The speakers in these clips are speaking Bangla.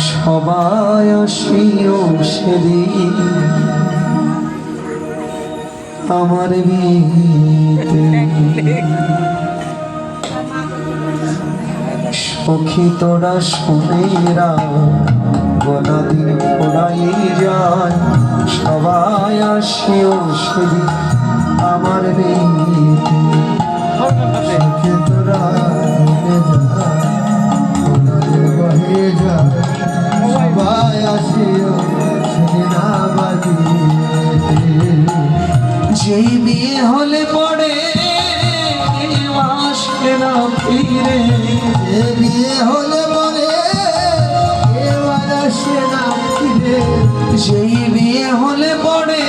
সবাই আসিও সেদিন আমার বিয়েতে। সখী তোরা শুনেরা গোনা দিন ফোড়াই যায়, সবাই আসিও সেদিন আমার বিয়েতে। সখী তোরা বহে যায়, সবাই আসিও সেদিন আমার বিয়েতে। যেই বিয়ে হলে পড়ে আসবে না ফিরে, বিয়ে হলে পরে এবার আসে না ফিরে। যেই বিয়ে হলে পরে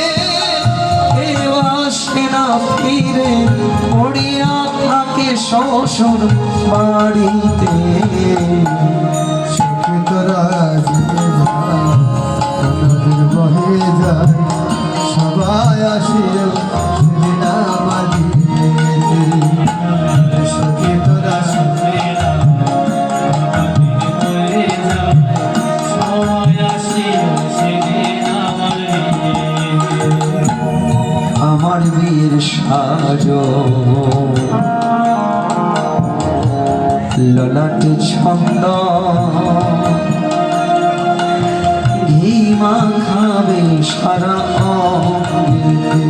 এবার আসে না ফিরে, পড়িয়া থাকে শ্বশুর বাড়িতে। সুখী তোরা বহে যায়, সবাই আসিও সেদিন আমার বিয়েতে। সখী তোরা আমার বীর সাজ ললাট ছন্দ ঘি মাখাবে সারা অঙ্গে।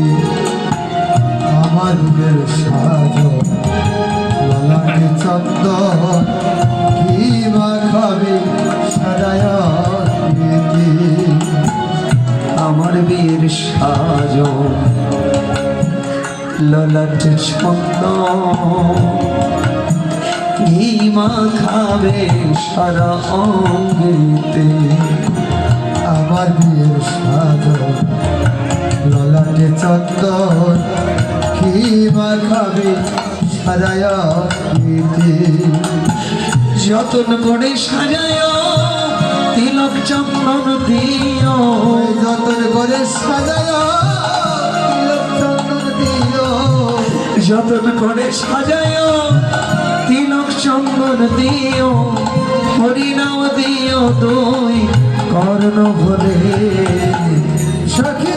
আমার বীর সাজ ললাট ছন্দ ঘি মাখাবে সারা অঙ্গে। আমার বীর সাজ ললাট ছন্দ ঘি মাখাবে সারা অঙ্গেতে। আমার বিয়ের সাজ ললাটে চন্দন ঘি মাখাবে সারা অঙ্গেতে। যতন করে সাজায় তিলক চন্দন দিও, যতন করে সাজায় তিলক চন্দন দিও। যতন করে সাজায় তিলক চন্দন দিও, হরিনাম দিও দুই কর্ণ ভরে। সখী